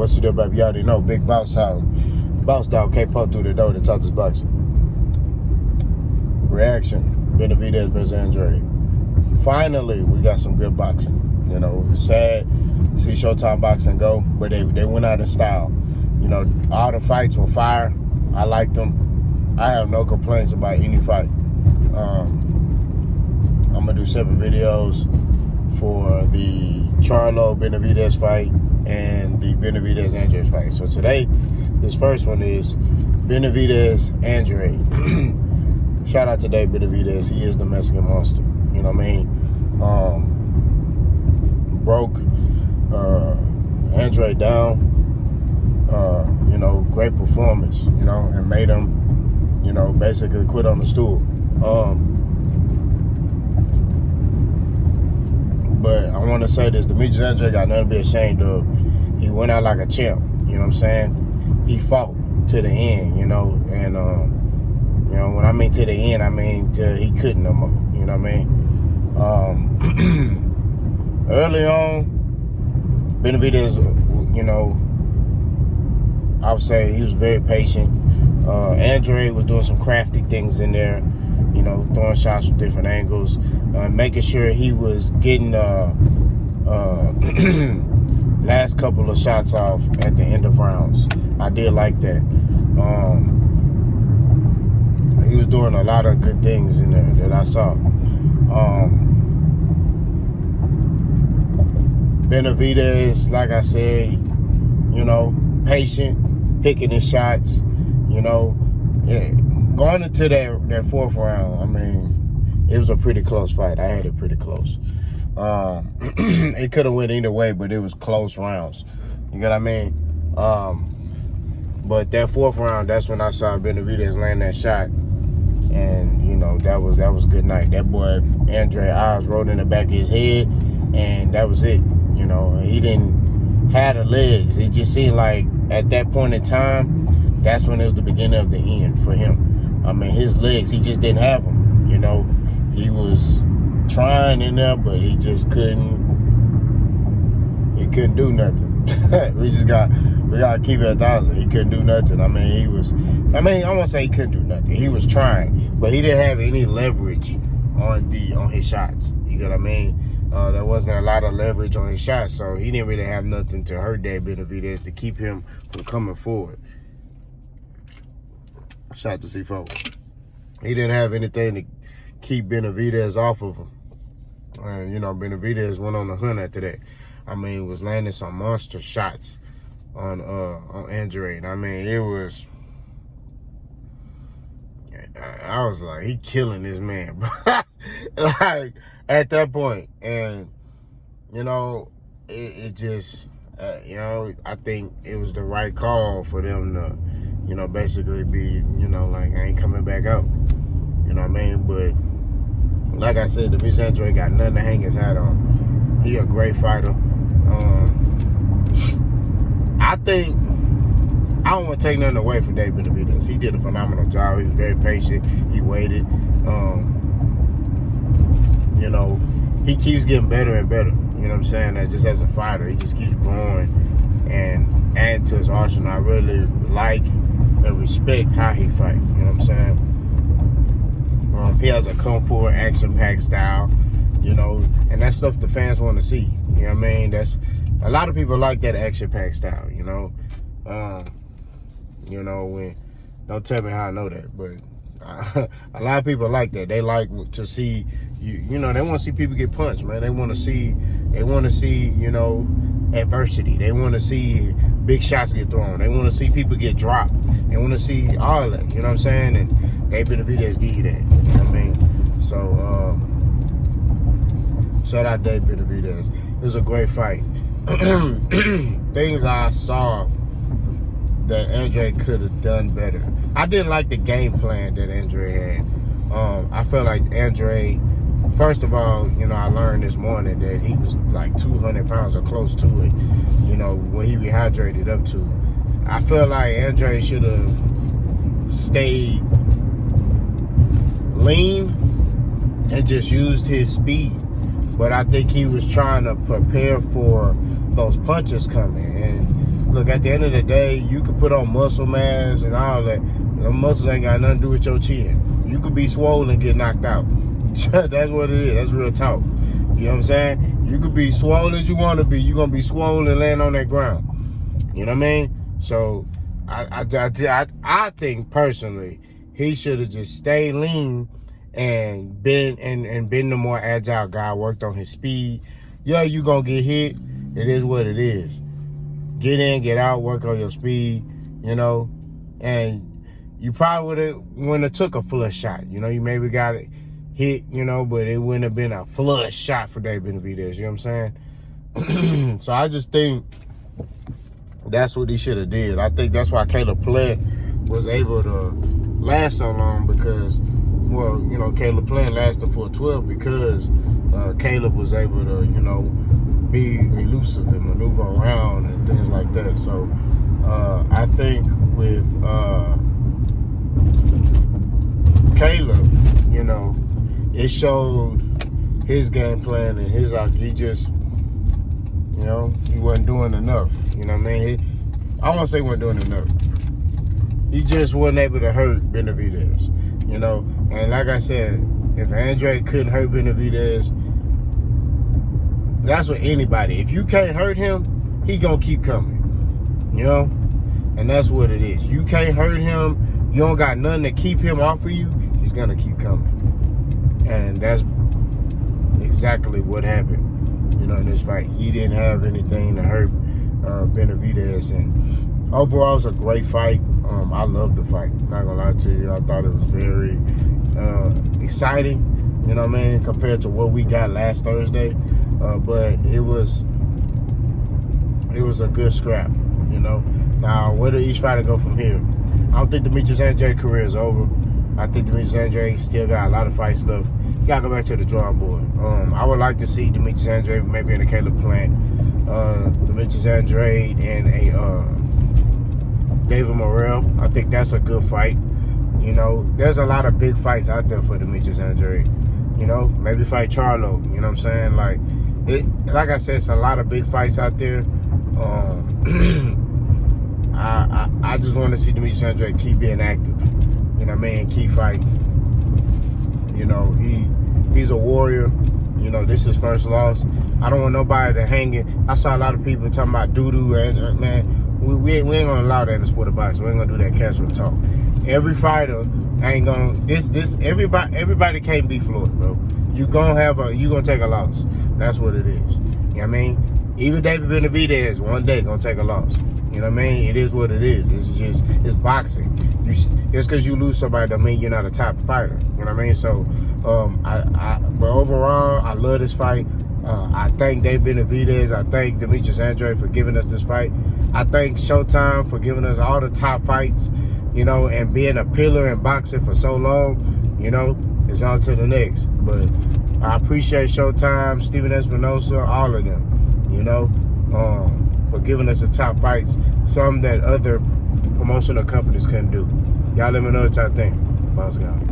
What's the deal, baby? You already know. Big Boss Dog. Boss Dog can't pop through the door to talk this boxing. Reaction. Benavidez versus Andrade. Finally, we got some good boxing. You know, it's sad to see Showtime Boxing go, but they went out in style. You know, all the fights were fire. I liked them. I have no complaints about any fight. I'm going to do separate videos for the Charlo Benavidez fight and the Benavidez Andrade fight. So today, this first one is Benavidez Andrade. Shout out to Dave Benavidez. He is the Mexican monster. You know what I mean? Broke Andrade down. You know, great performance, you know, and made him, you know, basically quit on the stool. But I want to say this, Demetrius Andrade got nothing to be ashamed of. He went out like a champ, you know what I'm saying? He fought to the end, you know, and, you know, when I mean to the end, I mean till he couldn't no more, you know what I mean? Early on, Benavidez, you know, I would say he was very patient. Andrade was doing some crafty things in there, you know, throwing shots from different angles, making sure he was getting last couple of shots off at the end of rounds. I did like that. He was doing a lot of good things in there that I saw. Benavidez, like I said, you know, patient, picking his shots, you know. Yeah. Going into that fourth round, I mean, it was a pretty close fight. I had it pretty close. It could have went either way, but it was close rounds. You get what I mean? But that fourth round, that's when I saw Benavidez land that shot. And, you know, that was a good night. That boy, Andrade, eyes rolled in the back of his head, and that was it. You know, he didn't have the legs. It just seemed like at that point in time, that's when it was the beginning of the end for him. I mean, his legs, he just didn't have them. You know, he was trying in there, but he just couldn't. He couldn't do nothing. we gotta keep it 1,000. He couldn't do nothing. I mean, I won't say he couldn't do nothing. He was trying, but he didn't have any leverage on his shots. You get what I mean? There wasn't a lot of leverage on his shots, so he didn't really have nothing to hurt that Benavidez to keep him from coming forward. Shout out to C4. He didn't have anything to keep Benavidez off of him. And, you know, Benavidez went on the hunt after that. I mean, was landing some monster shots on Andrade. I mean, it was... I was like, he killing this man. Like, at that point. And, you know, it just... you know, I think it was the right call for them to... you know, basically be, you know, like, I ain't coming back out. You know what I mean? But, like I said, Demetrius Andrade got nothing to hang his hat on. He a great fighter. I think, I don't want to take nothing away from Dave Benavidez. He did a phenomenal job. He was very patient. He waited. You know, he keeps getting better and better. You know what I'm saying? Just as a fighter, he just keeps growing and adding to his arsenal. I really like and respect how he fight. You know what I'm saying? He has a kung fu action-packed style, you know, and that's stuff the fans want to see. You know what I mean? That's a lot of people like that action-packed style. You know, don't tell me how I know that, but a lot of people like that. They like to see you know, they want to see people get punched, man. They want to see, you know, adversity. They want to see big shots get thrown. They want to see people get dropped. They want to see all that. You know what I'm saying? And Dave Benavidez give you that. You know what I mean? So, shout out Dave Benavidez. It was a great fight. Things I saw that Andrade could have done better. I didn't like the game plan that Andrade had. I felt like Andrade, first of all, you know, I learned this morning that he was like 200 pounds or close to it, you know, when he rehydrated up to. I feel like Andrade should have stayed lean and just used his speed. But I think he was trying to prepare for those punches coming. And look, at the end of the day, you could put on muscle mass and all that. Them muscles ain't got nothing to do with your chin. You could be swollen and get knocked out. That's what it is. That's real talk. You know what I'm saying? You could be swollen as you want to be. You're going to be swollen and land on that ground. You know what I mean? So I think personally, he should have just stayed lean and been the more agile guy, worked on his speed. Yeah, you going to get hit. It is what it is. Get in, get out, work on your speed, you know, and you probably wouldn't have took a flush shot. You know, you maybe got it hit, you know, but it wouldn't have been a flush shot for Benavidez, you know what I'm saying? So I just think that's what he should have did. I think that's why Caleb Plant was able to last so long because, well, you know, Caleb Plant lasted for 12 because Caleb was able to, you know, be elusive and maneuver around and things like that. So I think with Caleb, you know, it showed his game plan and he just, you know, he wasn't doing enough. You know what I mean? I won't say he wasn't doing enough. He just wasn't able to hurt Benavidez, you know. And like I said, if Andrade couldn't hurt Benavidez, that's what anybody. If you can't hurt him, he gonna keep coming, you know. And that's what it is. You can't hurt him. You don't got nothing to keep him off of you. He's gonna keep coming. And that's exactly what happened. You know, in this fight, he didn't have anything to hurt Benavidez, and overall, it's a great fight. I love the fight. Not gonna lie to you, I thought it was very exciting. You know what I mean, compared to what we got last Thursday, but it was a good scrap. You know, now where do each fighter go from here? I don't think Demetrius Andrade's career is over. I think Demetrius Andrade still got a lot of fights left. You gotta go back to the drawing board. I would like to see Demetrius Andrade maybe in a Caleb Plant, Demetrius Andrade and a David Morrell. I think that's a good fight. You know, there's a lot of big fights out there for Demetrius Andrade. You know, maybe fight Charlo. You know what I'm saying? Like I said, it's a lot of big fights out there. I just want to see Demetrius Andrade keep being active. You know what I mean? Keep fighting. You know, he's a warrior. You know, this is his first loss. I don't want nobody to hang it. I saw a lot of people talking about doo-doo, and man, we ain't gonna allow that in the sport of boxing. We ain't gonna do that casual talk. Every fighter ain't gonna everybody can't be Floyd, bro. You gonna take a loss. That's what it is. You know what I mean? Even David Benavidez one day gonna take a loss. You know what I mean? It is what it is. It's boxing. Just because you lose somebody don't mean you're not a top fighter. You know what I mean? So, but overall, I love this fight. I thank Dave Benavidez. I thank Demetrius Andrade for giving us this fight. I thank Showtime for giving us all the top fights, you know, and being a pillar in boxing for so long. You know, it's on to the next. But I appreciate Showtime, Steven Espinosa, all of them, you know, for giving us the top fights, some that other promotional companies couldn't do. Y'all let me know what y'all think. Boss God.